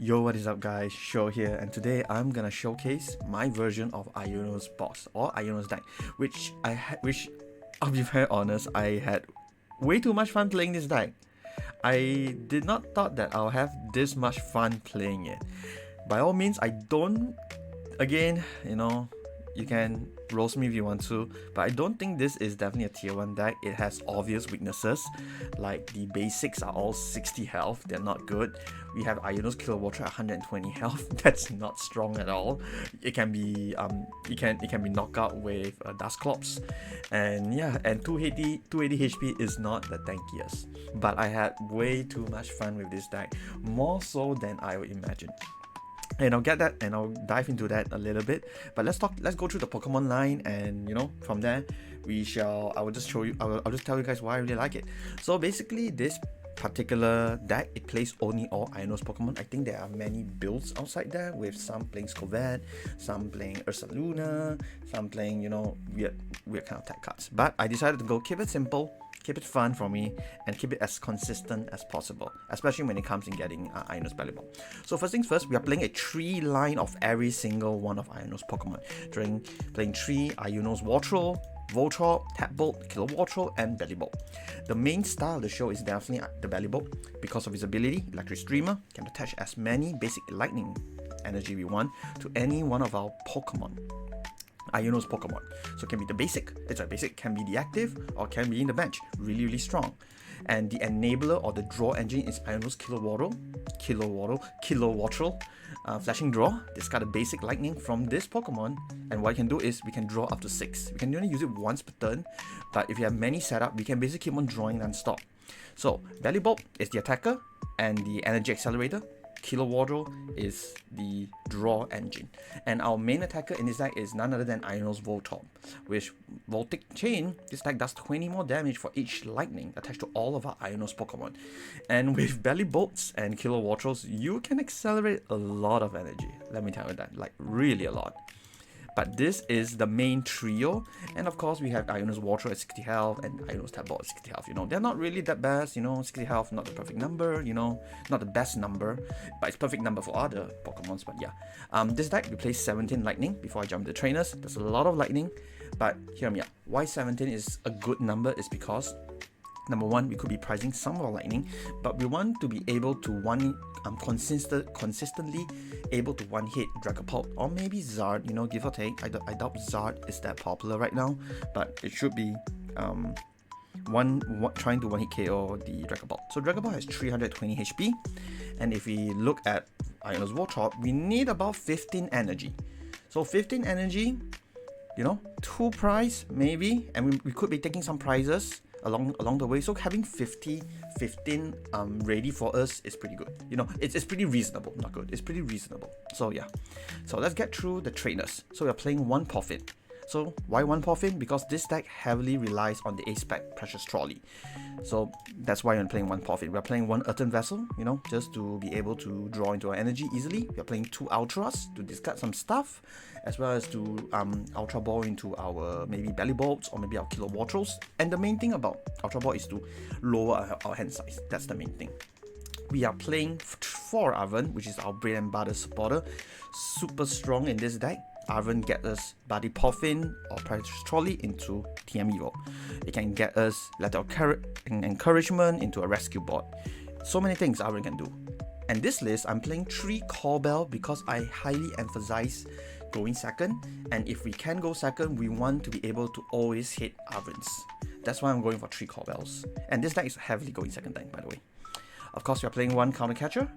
Yo, what is up guys, Show here, and today I'm gonna showcase my version of Iono's boss or Iono's deck, which I'll be very honest, I had way too much fun playing this deck. I did not thought that I'll have this much fun playing it. By all means, I don't, again, you can roast me if you want to, but I don't think this is definitely a tier 1 deck. It has obvious weaknesses, like the basics are all 60 health, they're not good. We have Iono's Kilowattrel at 120 health, that's not strong at all. It can be it can be knockout with Dusclops, and yeah, and 280 HP is not the tankiest. But I had way too much fun with this deck, more so than I would imagine. And I'll get that, and I'll dive into that a little bit. But let's go through the Pokemon line, and from there I will just show you, I'll just tell you guys why I really like it. So basically, this particular deck, it plays only all Iono's Pokemon. I think there are many builds outside there, with some playing Scovet, some playing Ursaluna, some playing weird kind of tech cards. But I decided to keep it simple, keep it fun for me, and keep it as consistent as possible, especially when it comes in getting Iono's Bellibolt. So first things first, we are playing a 3 line of every single one of Iono's Pokemon. Playing 3 Iono's Wattrel, Voltorb, Tadbulb, Kilowattrel, and Bellibolt. The main style of the show is definitely the Bellibolt because of its ability. Electric Streamer can attach as many basic lightning energy we want to any one of our Pokemon. Iono's Pokemon. So it can be the basic, can be the active, or can be in the bench. Really strong. And the enabler or the draw engine is Iono's Kilowattrel, Flashing Draw. Discard a basic lightning from this Pokemon, and what you can do is we can draw up to 6. We can only use it once per turn, but if you have many setup, we can basically keep on drawing non-stop. So Bellibolt is the attacker and the energy accelerator. Kilowattrel is the draw engine, and our main attacker in this deck is none other than Iono's Voltorb, which Voltic Chain, this deck does 20 more damage for each lightning attached to all of our Iono's Pokemon. And with Bellibolts and Kilowattrels, you can accelerate a lot of energy, let me tell you that, like really a lot. But this is the main trio, and of course we have Iono's Wattrel at 60 health and Iono's Tadbulb at 60 health. They're not really that best, 60 health, not the perfect number, not the best number, but it's perfect number for other Pokemons. But yeah, this deck we play 17 lightning before I jump to trainers. There's a lot of lightning, but hear me out. Why 17 is a good number is because number one, we could be pricing some of our lightning, but we want to be able to consistently able to one-hit Dragapult or maybe Zard, give or take. I doubt Zard is that popular right now, but it should be trying to one-hit KO the Dragapult. So Dragapult has 320 HP, and if we look at Iono's Voltorb, we need about 15 energy. So 15 energy, 2 prize maybe, and we could be taking some prizes along the way. So having 15 ready for us is pretty good. It's pretty reasonable, not good, it's pretty reasonable. So yeah, so let's get through the trainers. So we're playing 1 Poffin. So why 1 Poffin? Because this deck heavily relies on the A-Spec Precious Trolley. So that's why I'm playing 1 Poffin. We're playing 1 Earthen Vessel, just to be able to draw into our energy easily. We're playing 2 Ultras to discard some stuff, as well as to Ultra Ball into our maybe Bellibolts or maybe our Kilowattrels. And the main thing about Ultra Ball is to lower our hand size. That's the main thing. We are playing 4 Arven, which is our bread and butter supporter. Super strong in this deck. Arven get us Buddy-Buddy Poffin or Precious Trolley into TM Evo. It can get us Letter of Encouragement into a rescue board. So many things Arven can do. And this list, I'm playing 3 Call Bell because I highly emphasize going second. And if we can go second, we want to be able to always hit Arvens. That's why I'm going for 3 Call Bells. And this deck is heavily going second deck, by the way. Of course, we are playing 1 Counter Catcher,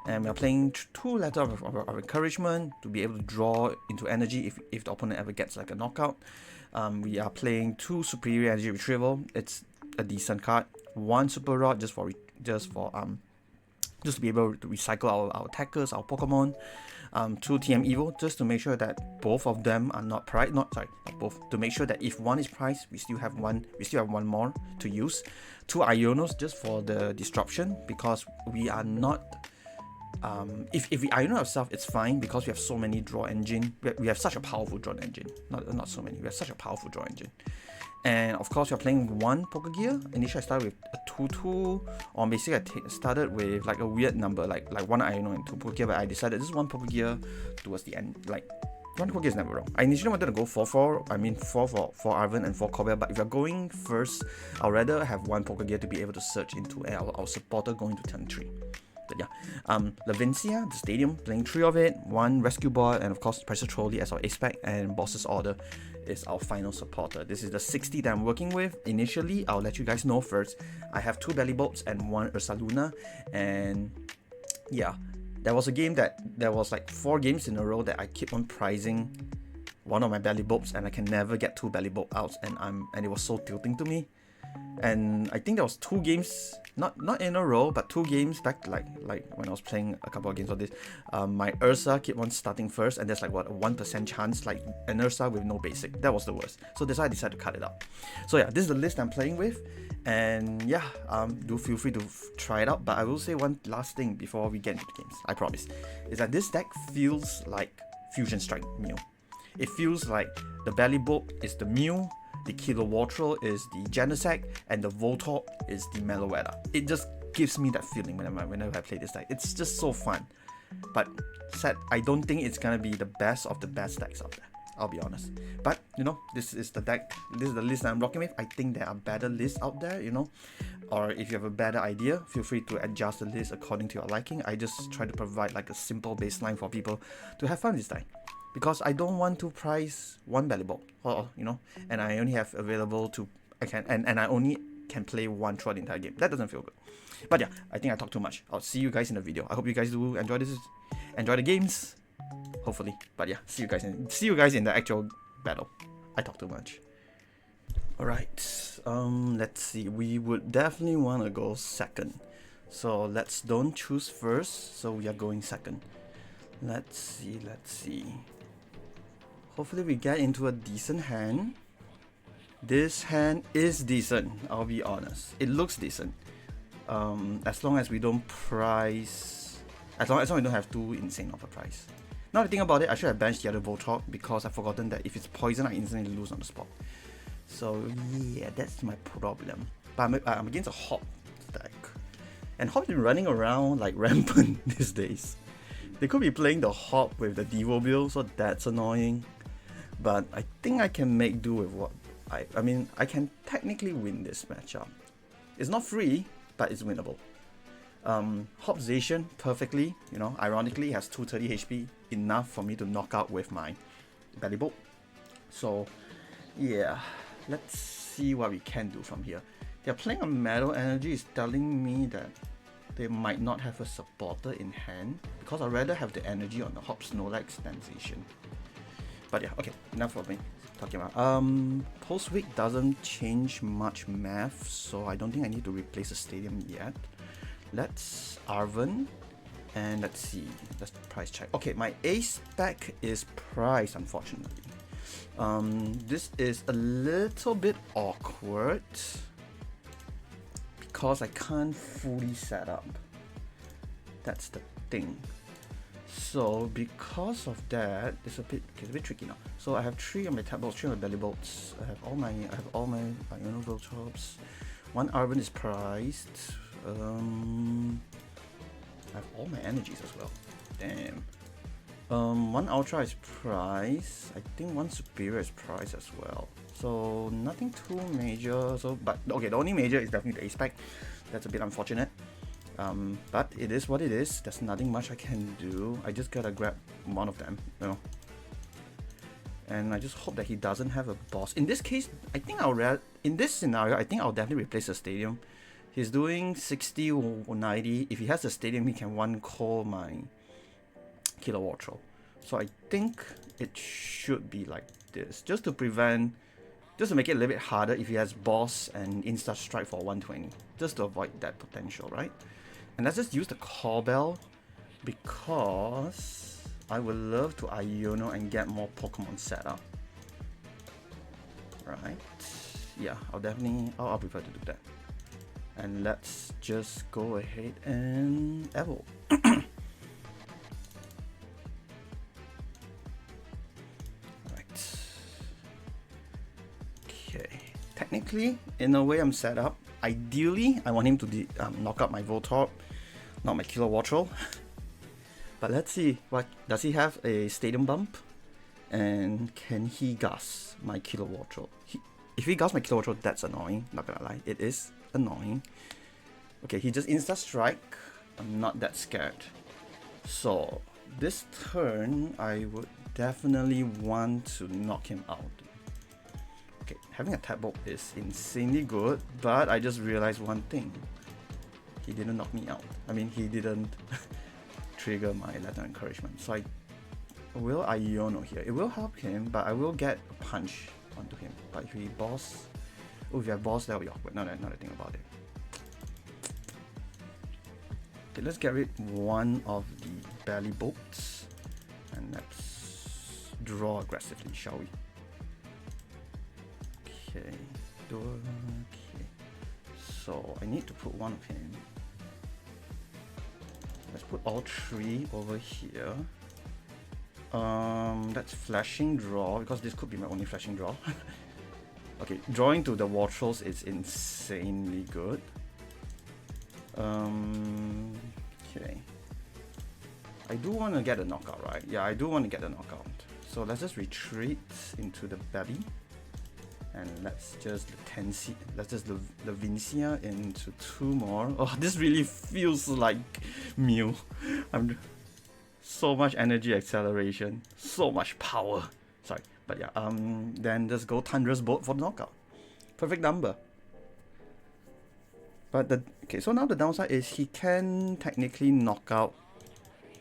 and we are playing 2 Letter of Encouragement to be able to draw into energy if the opponent ever gets like a knockout. We are playing 2 Superior Energy Retrieval. It's a decent card. 1 Super Rod just to be able to recycle our attackers, our Pokemon. 2 TM Evo just to make sure that both of them are not priced. To make sure that if one is priced, we still have one more to use. 2 Ionos just for the disruption, because we are not if we Iono ourselves, it's fine because we have so many draw engine. We have such a powerful draw engine. Not so many. We have such a powerful draw engine. And of course, we're playing one Pokégear. Initially, I started with a 2-2, or basically I started with like a weird number, like one Iono and 2 Pokégear. But I decided this is one Pokégear towards the end. Like one Pokégear is never wrong. I initially wanted to go 4-4. I mean 4 for Arven and 4 Call Bell. But if you're going first, I'd rather have one Pokégear to be able to search into our supporter going to turn 3. But yeah, Levincia, the stadium, playing 3 of it, 1 rescue bot, and of course Precious Trolley as our ace pack, and Boss's Order is our final supporter. This is the 60 that I'm working with. Initially, I'll let you guys know first. I have 2 Bellibolts and 1 Ursaluna, and yeah, there was a game that there was like 4 games in a row that I keep on prizing one of my Bellibolts, and I can never get 2 Bellibolt outs, and it was so tilting to me. And I think there was 2 games, not in a row, but 2 games back, like when I was playing a couple of games of this. My Ursa kept on starting first, and there's like what, a 1% chance, like an Ursa with no basic. That was the worst. So that's why I decided to cut it out. So yeah, this is the list I'm playing with, and yeah, do feel free to try it out. But I will say one last thing before we get into the games. I promise, is that this deck feels like Fusion Strike Mew. It feels like the Bellibolt is the Mew, the Kilowattrel is the Genesect, and the Voltorb is the Meloetta. It just gives me that feeling whenever I play this deck. It's just so fun. But sad, I don't think it's gonna be the best of the best decks out there. I'll be honest. But you know, this is the deck. This is the list I'm rocking with. I think there are better lists out there, you know. Or if you have a better idea, feel free to adjust the list according to your liking. I just try to provide like a simple baseline for people to have fun this time. Because I don't want to price one Bellibolt, or you know, and I only have available to and I only can play one throughout the entire game. That doesn't feel good. But yeah, I think I talked too much. I'll see you guys in the video. I hope you guys do enjoy the games, hopefully. But yeah, see you guys in the actual battle. I talk too much. All right, let's see. We would definitely want to go second, so don't choose first. So we are going second. Let's see. Hopefully we get into a decent hand. This hand is decent, I'll be honest. It looks decent. As long as we don't price, as long as we don't have too insane of a price. Now that I think about it, I should have benched the other Voltorb because I've forgotten that if it's poison, I instantly lose on the spot. So yeah, that's my problem. But I'm against a Hop deck, and Hop's been running around like rampant these days. They could be playing the Hop with the Devo build, so that's annoying. But I think I can make do with what I mean, I can technically win this matchup. It's not free, but it's winnable. Hopzation perfectly, you know, ironically has 230 HP, enough for me to knock out with my Bellibolt. So yeah, let's see what we can do from here. They're playing a Metal Energy, is telling me that they might not have a supporter in hand, because I'd rather have the energy on the Hop Snorlax Sensation. But yeah, okay, enough of me talking about. Post-week doesn't change much math, so I don't think I need to replace the stadium yet. Let's Arven, and let's see, let's price check. Okay, my ace pack is priced, unfortunately. This is a little bit awkward because I can't fully set up. That's the thing. So because of that, it's a bit tricky now. So I have 3 of my Tadbulbs, 3 of my Bellibolts. I have all my Iono Voltorbs. 1 Arven is priced. I have all my energies as well. Damn. 1 Ultra is priced. I think 1 Superior is priced as well. So nothing too major. So but okay, the only major is definitely the ace pack. That's a bit unfortunate. But it is what it is. There's nothing much I can do. I just gotta grab one of them, you know. And I just hope that he doesn't have a boss. In this case, I think in this scenario, I think I'll definitely replace the stadium. He's doing 60 or 90. If he has a stadium, he can one call my Kilowattrel. So I think it should be like this, just to make it a little bit harder if he has boss and insta strike for 120, just to avoid that potential, right? And let's just use the Call Bell, because I would love to Iono and get more Pokemon set up. Right? Yeah, I'll prefer to do that. And let's just go ahead and Evo. technically, in a way I'm set up. Ideally, I want him to knock out my Voltorb, not my Kilowattrel. But let's see, what does he have? A Stadium Bump? And can he gas my Kilowattrel? If he gas my Kilowattrel, that's annoying, not gonna lie, it is annoying. Okay, he just Insta Strike. I'm not that scared. So, this turn, I would definitely want to knock him out. Okay, having a Tadbulb is insanely good, but I just realized one thing. He didn't knock me out. I mean, he didn't trigger my Letter of Encouragement. So I will Iono here. It will help him, but I will get a punch onto him. But if he boss... Oh, if you have boss, that will be awkward. Now that I think about it. Okay, let's get rid one of the Bellibolts. And let's draw aggressively, shall we? Okay. Okay. So I need to put one of him. Let's put all three over here. That's flashing draw, because this could be my only flashing draw. Okay, drawing to the Wattrels is insanely good. Okay. I do want to get a knockout, right? Yeah, I do want to get a knockout. So let's just retreat into the belly. And let's just Levincia into 2 more. Oh, this really feels like Mew. So much energy acceleration, so much power. Sorry, but yeah. Then just go Thunderous Bolt for the knockout. Perfect number. But okay, so now the downside is he can technically knock out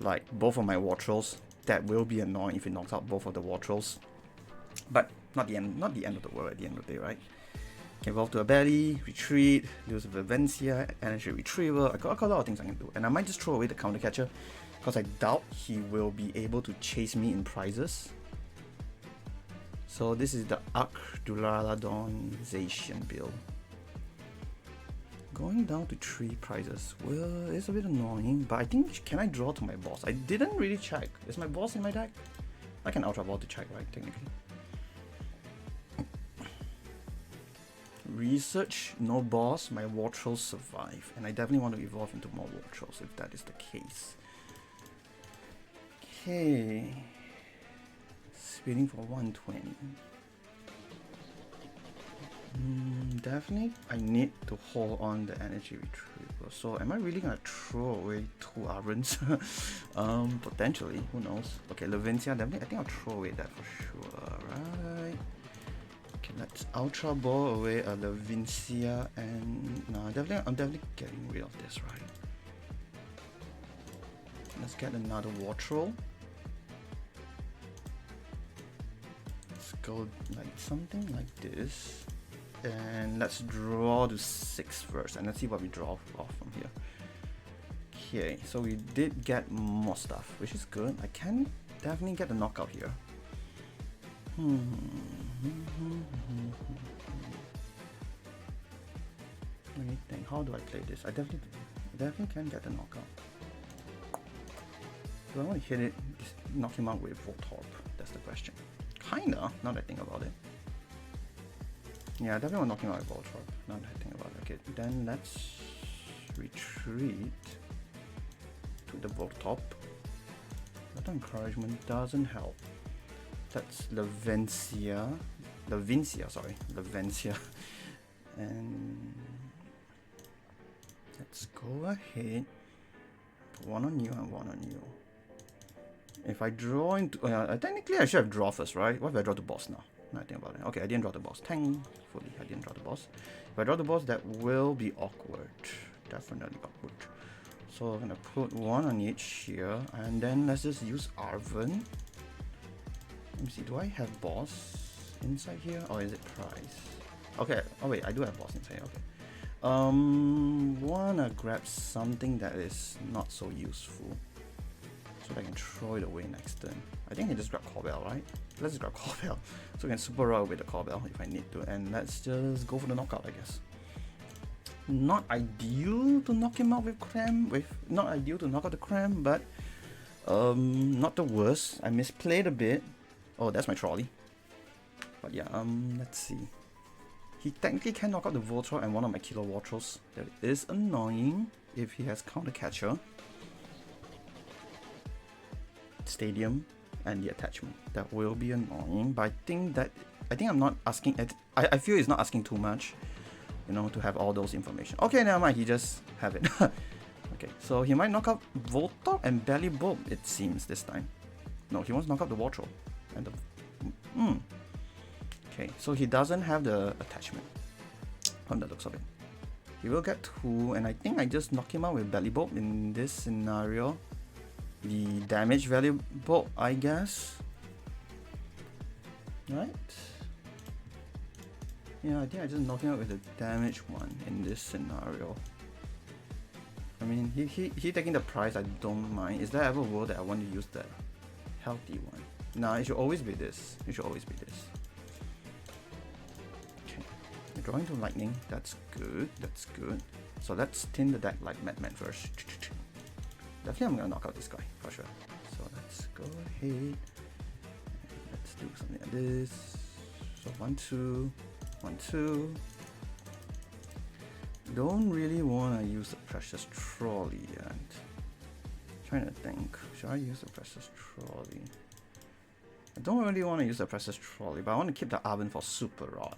like both of my Wattrels. That will be annoying if he knocks out both of the Wattrels. But not the end of the world at the end of the day, right? Can evolve to a belly, retreat, use Levincia, energy retrieval. I got a lot of things I can do. And I might just throw away the counter catcher, because I doubt he will be able to chase me in prizes. So this is the Duraludonization build. Going down to 3 prizes, well, it's a bit annoying, but I think, can I draw to my boss? I didn't really check. Is my boss in my deck? I can Ultra Ball to check, right, technically. Research, no boss, my Wattrels survive. And I definitely want to evolve into more Wattrels if that is the case. Okay. Speeding for 120. Definitely, I need to hold on the energy retrieval. So, am I really gonna throw away 2 Arvens? Potentially, who knows? Okay, Levincia, definitely, I think I'll throw away that for sure, right? Okay, let's Ultra Ball away a Levincia, and no, I'm definitely getting rid of this, right? Let's get another Wattrel. Let's go like something like this. And let's draw to 6 first, and let's see what we draw off from here. Okay, so we did get more stuff, which is good. I can definitely get a knockout here. Let me think, how do I play this? I definitely can get the knockout. Do I want to hit it, just knock him out with Voltorb? That's the question. Kinda, now that I think about it. Yeah, I definitely want to knock him out with Voltorb, now that I think about it. Okay, then let's retreat to the Voltorb. Letter of Encouragement doesn't help. That's Levincia, and let's go ahead, put 1 on you and 1 on you. If I draw into, technically I should have draw first, right? What if I draw the boss now? Now I think about it. Okay, I didn't draw the boss. Thankfully, I didn't draw the boss. If I draw the boss, that will be awkward. Definitely awkward. So I'm gonna put 1 on each here, and then let's just use Arven. Let me see, do I have boss inside here, or is it prize? Okay, oh wait, I do have boss inside, okay. Wanna grab something that is not so useful, so that I can throw it away next turn. I think I can just grab Call Bell, right? Let's just grab Call Bell, so we can super roll with the Call Bell if I need to, and let's just go for the knockout, I guess. Not ideal to knock him out with Cram, not ideal to knock out the Cram, but not the worst. I misplayed a bit. Oh, that's my trolley. But yeah, let's see. he technically can knock out the Voltorb and one of my Kilowattrels. That is annoying if he has Counter Catcher, Stadium, and the attachment. That will be annoying, but I think I'm not asking it. I feel it's not asking too much, you know, to have all those information. Okay, never mind, he just have it. Okay, so he might knock out Voltorb and Bellibolt, it seems, this time. No, he wants to knock out the Wattrel and the okay, so he doesn't have the attachment from the looks of it. He will get 2, and I think I just knock him out with Bellibolt in this scenario. The damage value bolt, I guess. Right? Yeah, I think I just knock him out with the damage one in this scenario. I mean, he taking the price, I don't mind. Is there ever a world that I want to use the healthy one? Nah, it should always be this. It should always be this. Okay. Drawing to lightning, that's good. That's good. So let's thin the deck like Madman first. Definitely I'm gonna knock out this guy for sure. So let's go ahead and let's do something like this. So 1, 2, 1, 2. Don't really wanna use the Precious Trolley yet. Trying to think, should I use the Precious Trolley? I don't really want to use the Precious Trolley, but I want to keep the Arven for Super Rod,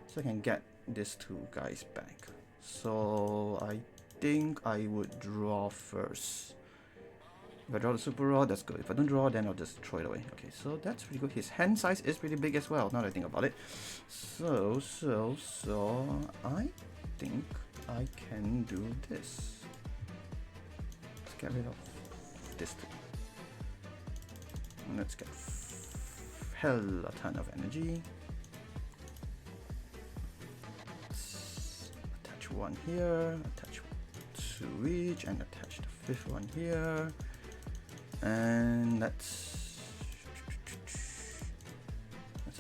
so I can get these 2 guys back. So I think I would draw first. If I draw the Super Rod, that's good. If I don't draw, then I'll just throw it away. Okay, so that's pretty good. His hand size is pretty big as well, now that I think about it. So I think I can do this. Let's get rid of this 2. And let's get hell a ton of energy. Let's attach 1 here, attach 2 each, and attach the 5th one here. And let's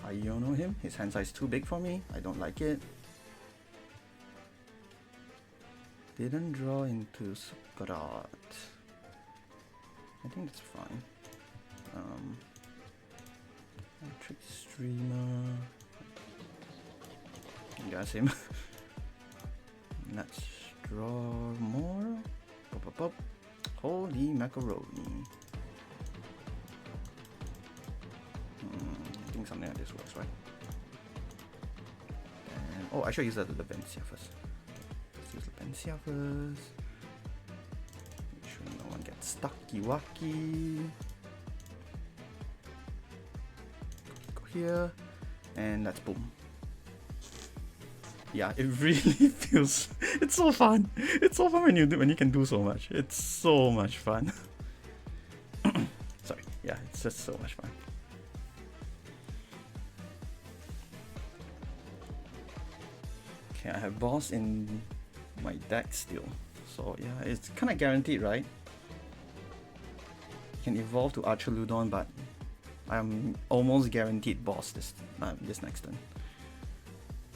Iono him. His hand size is too big for me. I don't like it. Didn't draw into Super Rod. I think that's fine. Trick Streamer. Got him. Let's draw more. Pop, pop, pop. Holy macaroni. I think something like this works, right? And, oh, I should use the Levincia first. Let's use Levincia first. Make sure no one gets stucky-wacky. Go here, and let's boom. Yeah, it really feels. It's so fun. It's so fun when you can do so much. It's so much fun. Sorry. Yeah, it's just so much fun. Okay, I have boss in my deck still, so yeah, it's kind of guaranteed, right? You can evolve to Archaludon, but I'm almost guaranteed boss this next turn.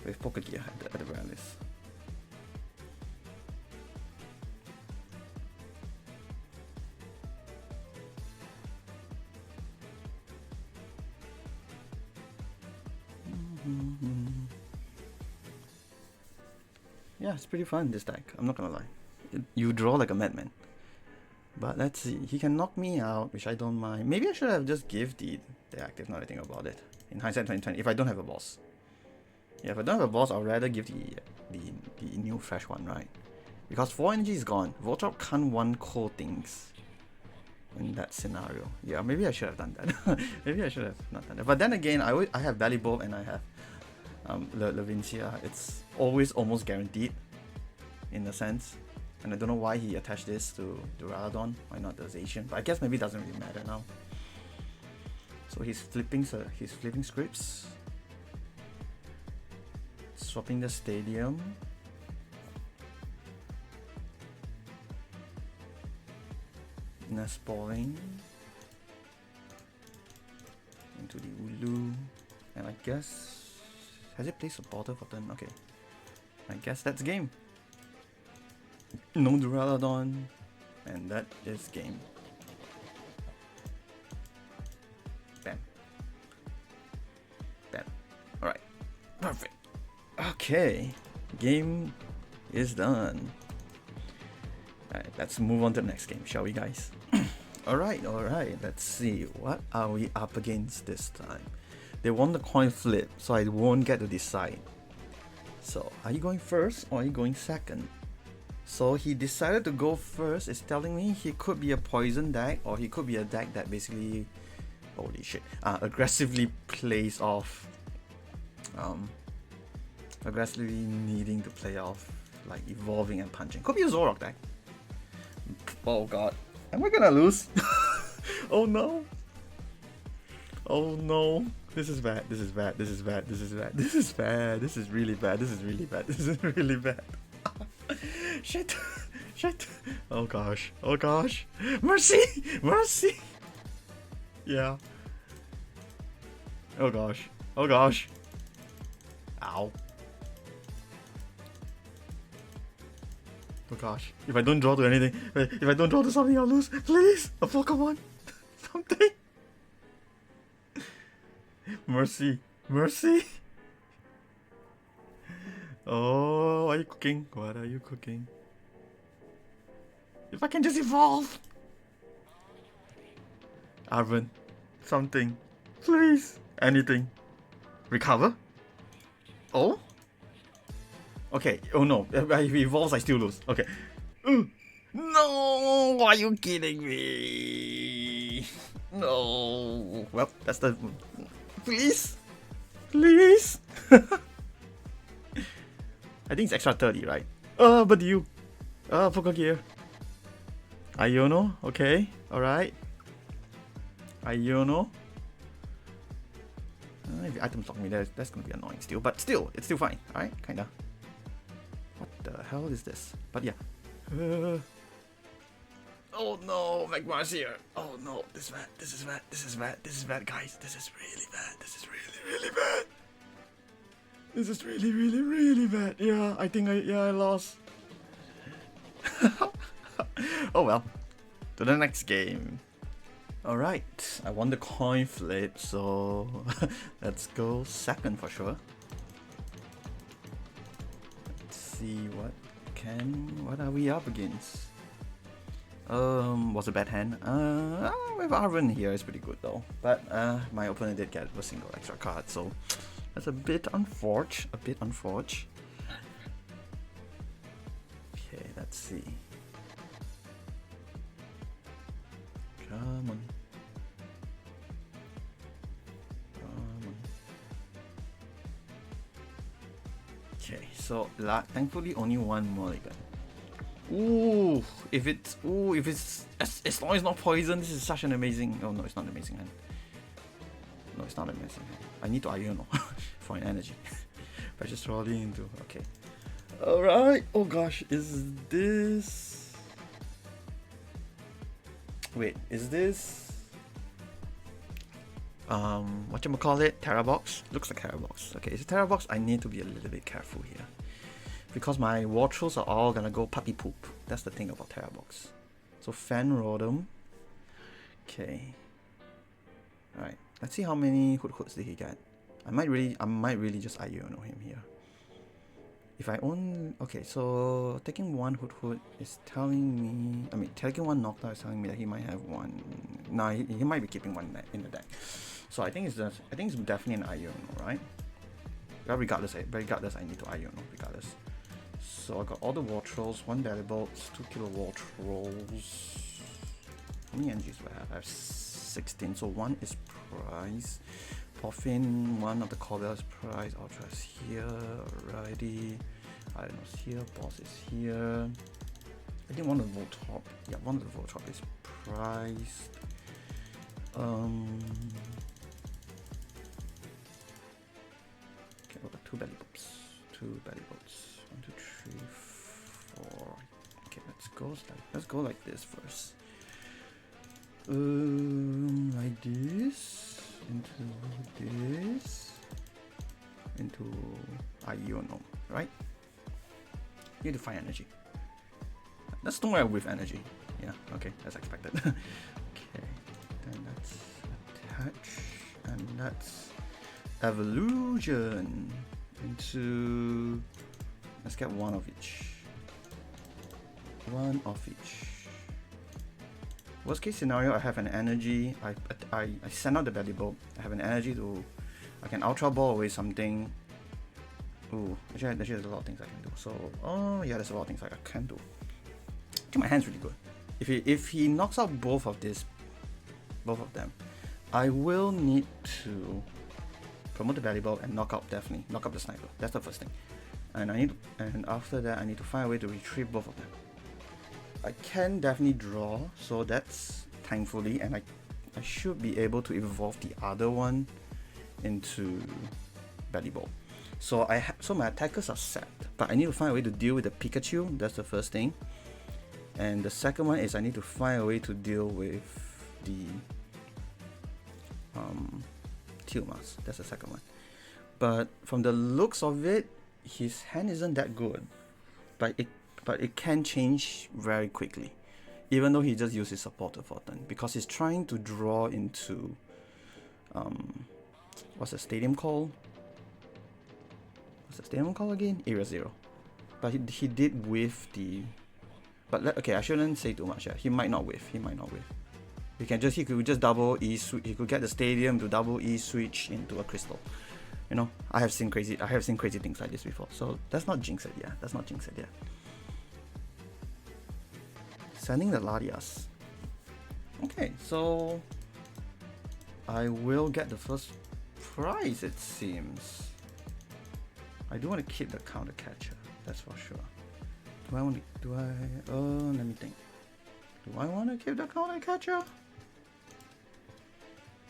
With Pokégear at the very least. Yeah, it's pretty fun, this deck, I'm not gonna lie. You draw like a madman. But let's see, he can knock me out, which I don't mind. Maybe I should have just give the active, now that I think about it. In hindsight 2020, if I don't have a boss. Yeah, if I don't have a boss, I'll rather give the new fresh one, right? Because 4 energy is gone. Voltorb can't 1-core things in that scenario. Yeah, maybe I should have done that. Maybe I should have not done that. But then again, I have Bellibolt and I have Levincia. It's always almost guaranteed, in a sense. And I don't know why he attached this to Duraludon. Why not the Zacian? But I guess maybe it doesn't really matter now. So he's flipping scripts. Swapping the stadium. Nest balling into the Ulu, and I guess has it placed a border for turn? Okay, I guess that's game. No Duraludon, and that is game. Bam, bam. All right, perfect. Okay. Okay, game is done. Alright, let's move on to the next game, shall we, guys? Alright, let's see. What are we up against this time? They want the coin flip, so I won't get to decide. So, are you going first or are you going second? So he decided to go first. It's telling me he could be a poison deck, or he could be a deck that basically, holy shit, aggressively plays off, aggressively needing to play off, like evolving and punching. Could be a Zoroark deck. Oh god, am I gonna lose? Oh no. Oh no. This is bad. This is bad. This is bad. This is bad. This is bad. This is really bad. This is really bad. This is really bad. Shit. Shit. Oh gosh. Oh gosh. Mercy. Mercy. Yeah. Oh gosh. Oh gosh. Ow. Oh gosh. If I don't draw to anything, if I don't draw to something, I'll lose. Please. A Pokemon. Something. Mercy. Mercy. Oh, what are you cooking? What are you cooking? If I can just evolve! Arven. Something. Please. Anything. Recover? Oh? Okay. Oh no. If he evolves, I still lose. Okay. No! Are you kidding me? No. Well, that's the... Please? Please? I think it's extra 30, right? But you. Pokégear. Iono, okay, alright. Iono. If the items lock me there, that's gonna be annoying still. But still, it's still fine, alright? Kinda. What the hell is this? But yeah. Oh no, Magmar's here. Oh no, this is bad, this is bad, this is bad, this is bad, guys. This is really bad, this is really, really bad. This is really, really, really bad. Yeah, I think I lost. Oh well. To the next game. Alright, I won the coin flip, so let's go second for sure. Let's see what are we up against? Was a bad hand. With Arven here is pretty good though. But my opponent did get a single extra card, so that's a bit unfortunate. Okay, let's see. Come on. Come on. Okay, so thankfully only one mulligan. Ooh, if it's as long as it's not poison, this is such an amazing. Oh no, it's not an amazing hand. No, it's not an amazing hand. I need to Iono for an energy. Precious Trolley into okay. Alright. Oh gosh, is this? Wait, is this? Whatchamacallit? Terrabox? Looks like Terrabox. Okay, it's a Terrabox. I need to be a little bit careful here. Because my Wattrels are all gonna go puppy poop. That's the thing about Terrabox. So Fan Rotom. Okay. Alright. Let's see how many Hoots did he get. I might really just Iono him here. If I own, okay, so taking one Hoot is telling me, taking one Nocta is telling me that he might have one. No, he might be keeping one in the deck. So I think it's definitely an Iono, right? But regardless, I need to Iono regardless. So I got all the Wattrels, one Bellibolt, 2 Kilowattrels. How many energies do I have? I have 16. So one is prize. Poffin, one of the Call Bell is prize. Ultra is here. Alrighty. I don't know, it's here. Boss is here. I think one of the Voltorb. Yeah, one of the Voltorb is prized. Okay, I've got 2 Bellibolts. 2 Bellibolts. 1, 2, 3, 4. Okay, let's go like this first. Like this. Into this. Into Iono, right? Need to find energy. That's nowhere with energy. Yeah, okay, that's expected. Okay, then let's attach, and that's evolution. into, let's get one of each. One of each. Worst case scenario, I have an energy. I send out the Bellibolt. I have an energy to, I can Ultra Ball away something. Ooh, actually there's a lot of things I can do. So, oh yeah, there's a lot of things I can do. I think my hand's really good. If he knocks out both of them, I will need to promote the Bellibolt and knock out the sniper. That's the first thing. And after that I need to find a way to retrieve both of them. I can definitely draw, so that's thankfully, and I should be able to evolve the other one into Bellibolt. So so my attackers are set, but I need to find a way to deal with the Pikachu. That's the first thing. And the second one is I need to find a way to deal with the Tilmas. That's the second one. But from the looks of it, his hand isn't that good. But it can change very quickly, even though he just uses supporter button, because he's trying to draw into what's the stadium called? What's the stadium called again? Area 0. But he did whiff the. But okay, I shouldn't say too much. Yeah, he might not whiff. He could just double E switch. He could get the stadium to double E switch into a crystal. You know, I have seen crazy things like this before. So that's not jinx it. Yeah, that's not jinx it. Yeah. Sending the Latias. Okay, so I will get the first prize, it seems. I do want to keep the counter catcher, that's for sure. Let me think. Do I want to keep the counter catcher?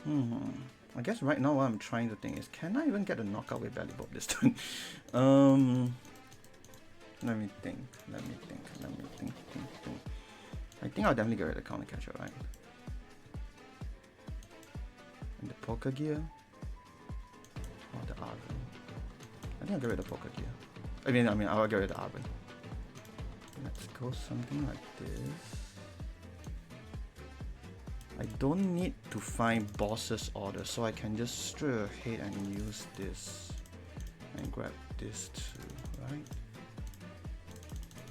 I guess right now what I'm trying to think is, can I even get a knockout with Bellibolt this turn? Let me think. I think I'll definitely get rid of the counter catcher, right? And the Pokégear or the Arven. I think I'll get rid of the Pokégear. I mean I'll get rid of the Arven. Let's go something like this. I don't need to find boss's order, so I can just straight ahead and use this and grab this too, right?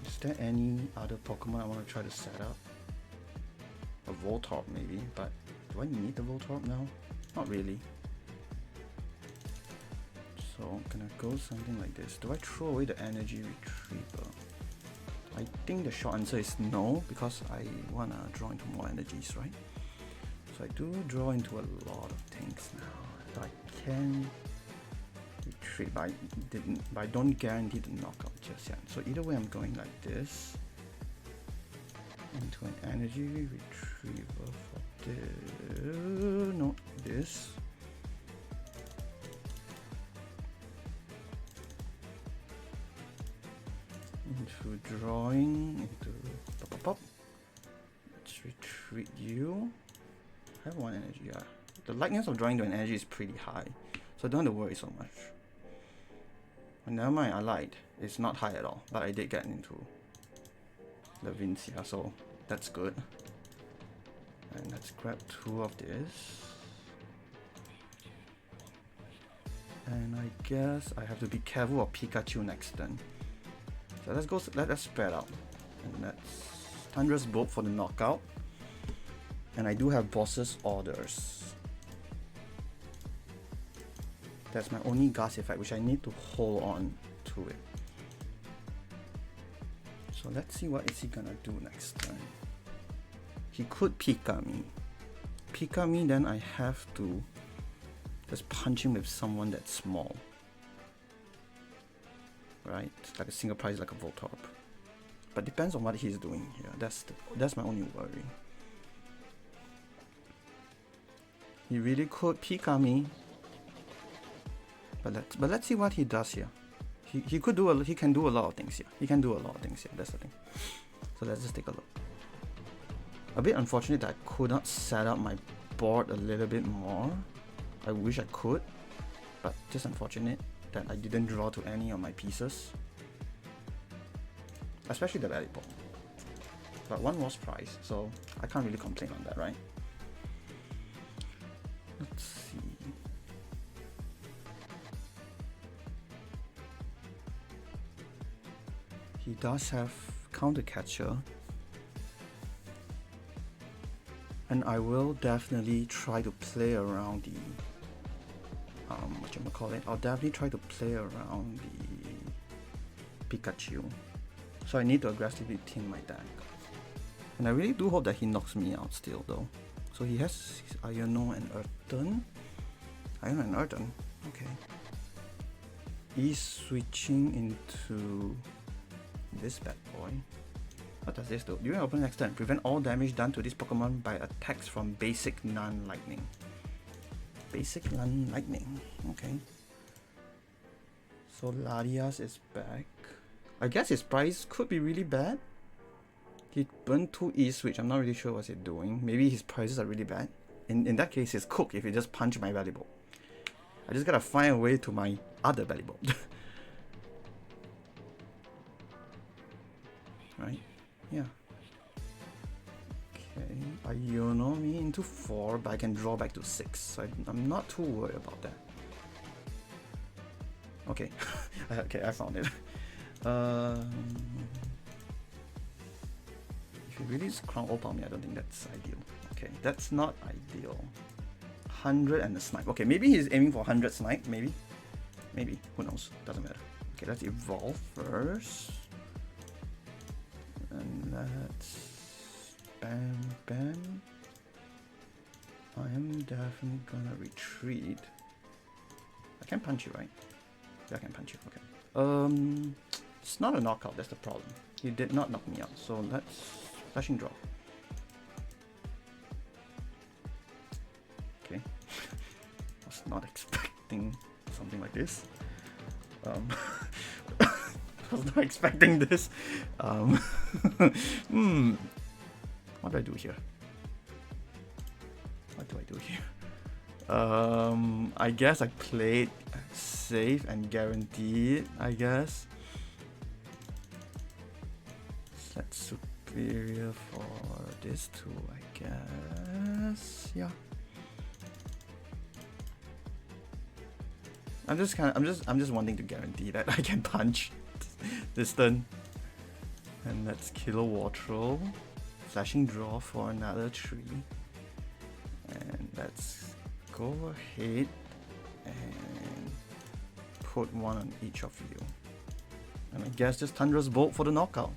Is there any other Pokemon I want to try to set up? A Voltorb maybe, but do I need the Voltorb now? Not really. So I'm gonna go something like this. Do I throw away the energy retriever? I think the short answer is no, because I wanna draw into more energies, right? So I do draw into a lot of things now. So I can retreat, but I don't guarantee the knockout just yet. So either way, I'm going like this into an energy retriever for this. No, this. Into drawing, into pop. Let's retreat you. I have one energy, yeah. The likeness of drawing to an energy is pretty high, so I don't have to worry so much. And never mind, I lied. It's not high at all, but I did get into Levincia, so that's good. And let's grab 2 of this. And I guess I have to be careful of Pikachu next turn. So let's spread out. And that's Thunderous Bolt for the knockout. And I do have boss's orders. That's my only gas effect, which I need to hold on to it. So let's see what is he gonna do next turn. He could Pika me. Pika me, then I have to just punch him with someone that's small. Right? Like a single prize, like a Voltorb. But depends on what he's doing here. That's my only worry. He really could Pika me. But let's see what he does here. He can do a lot of things here. That's the thing. So let's just take a look. A bit unfortunate that I could not set up my board a little bit more. I wish I could, but just unfortunate that I didn't draw to any of my pieces, especially the Bellibolt. But one was prize, so I can't really complain on that, right? Let's see. he does have counter catcher, and I will definitely try to play around the whatchamacallit, I'll definitely try to play around the Pikachu. So I need to aggressively thin my deck. And I really do hope that he knocks me out still though. So he has his Iono and Earthen. Iono and Earthen, okay. He's switching into this bad boy. What does this do? During open next turn, prevent all damage done to this Pokemon by attacks from basic non-lightning. Basic non-lightning, okay. So Latias is back. I guess his price could be really bad. He burned 2 E-Switch, I'm not really sure what's it doing. Maybe his prices are really bad. In that case, it's cooked if he just punch my Bellibolt. I just gotta find a way to my other Bellibolt. Right? Yeah. Okay, Iono me into 4, but I can draw back to 6, so I'm not too worried about that. Okay, okay, I found it. If you release Crown Opal me, I don't think that's ideal. Okay, that's not ideal. 100 and a snipe. Okay, maybe he's aiming for 100 snipe, maybe. Maybe, who knows, doesn't matter. Okay, let's evolve first. And let's bam bam. I am definitely gonna retreat. I can punch you, right? Yeah, I can punch you, okay. It's not a knockout, that's the problem. He did not knock me out, so let's flashing draw. Okay. I was not expecting something like this. I was not expecting this. What do I do here? What do I do here? I guess I played safe and guaranteed, I guess. That's superior for this too, I guess. Yeah. I'm just wanting to guarantee that I can punch this turn. And that's Kilowattrel. Flashing draw for another 3. And let's go ahead and put 1 on each of you. And I guess just Thunderous Bolt for the knockout.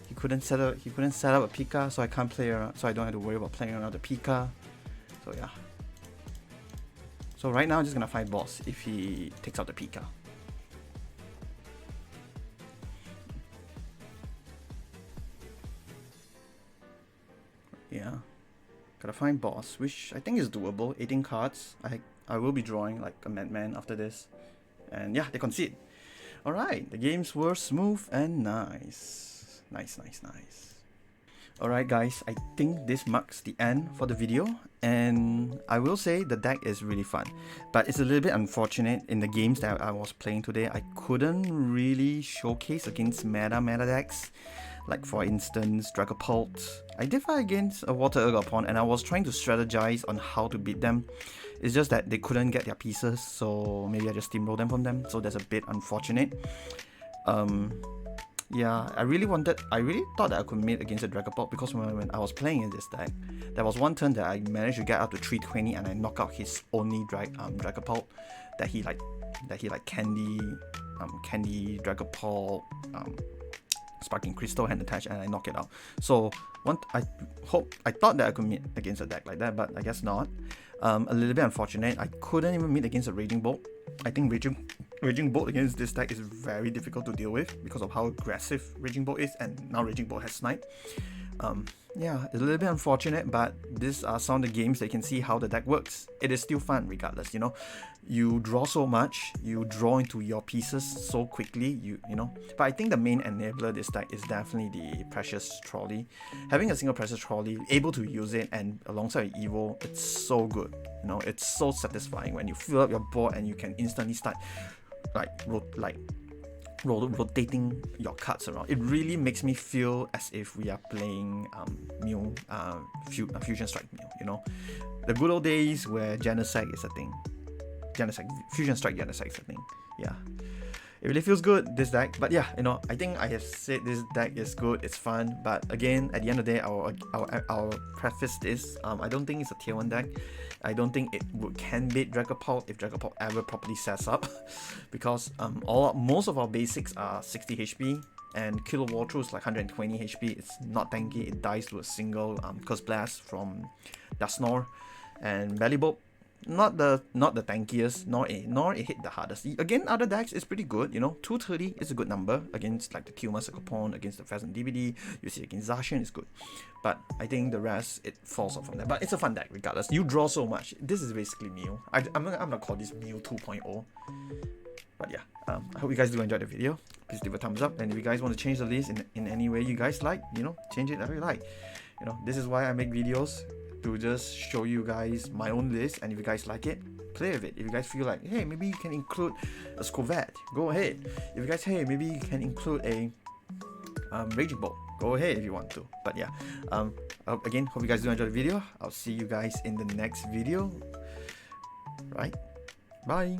He couldn't set up a Pika, so I can't play around, so I don't have to worry about playing around the Pika. So yeah. So right now I'm just gonna fight boss if he takes out the Pika. Yeah. Gotta find boss, which I think is doable. 18 cards. I will be drawing like a madman after this. And yeah, they concede. Alright, the games were smooth and nice. Nice. Alright guys, I think this marks the end for the video, and I will say the deck is really fun, but it's a little bit unfortunate in the games that I was playing today. I couldn't really showcase against meta decks, like for instance Dragapult. I did fight against a Water Ergopon and I was trying to strategize on how to beat them. It's just that they couldn't get their pieces, so maybe I just steamroll them from them, so that's a bit unfortunate. Yeah, I really thought that I could mate against a Dragapult, because when I was playing in this deck, there was one turn that I managed to get up to 320 and I knock out his only Dragapult that he candy Dragapult, Sparking Crystal hand attached, and I knock it out. So I thought that I could meet against a deck like that, but I guess not. A little bit unfortunate. I couldn't even meet against a Raging Bolt. I think Raging Bolt against this deck is very difficult to deal with because of how aggressive Raging Bolt is, and now Raging Bolt has Snipe. Yeah, it's a little bit unfortunate, but these are some of the games that you can see how the deck works. It is still fun regardless, you know. You draw so much, you draw into your pieces so quickly, you know. But I think the main enabler of this deck is definitely the Precious Trolley. Having a single Precious Trolley, able to use it, and alongside Evo, it's so good. You know, it's so satisfying when you fill up your board and you can instantly start rotating your cards around. It really makes me feel as if we are playing Fusion Strike Mew, you know, the good old days where Genesect is a thing. Fusion Strike Genesect is a thing. Yeah, It really feels good, this deck. But yeah, you know, I think I have said this deck is good, it's fun. But again, at the end of the day, I'll preface this. I don't think it's a tier 1 deck. I don't think it can beat Dragapult if Dragapult ever properly sets up. Because most of our basics are 60 HP. And Kilowattrel is like 120 HP. It's not tanky. It dies to a single Curse Blast from Dusknoir. And Bellibolt, not the tankiest, nor it hit the hardest. Again, other decks is pretty good, you know. 230 is a good number against like the Kilma Sakopon, against the Pheasant DBD. You see against Zacian is good, but I think the rest it falls off from there. But it's a fun deck regardless. You draw so much. This is basically Mew. I'm gonna call this Mew 2.0. But yeah, I hope you guys do enjoy the video. Please leave a thumbs up, and if you guys want to change the list in any way you guys like, you know, change it however you like. You know, this is why I make videos, to just show you guys my own list, and if you guys like it, play with it. If you guys feel like, hey, maybe you can include a Scovet, go ahead. If you guys, hey, maybe you can include a Raging Bolt, go ahead if you want to. But yeah, again, hope you guys do enjoy the video. I'll see you guys in the next video. Right, bye.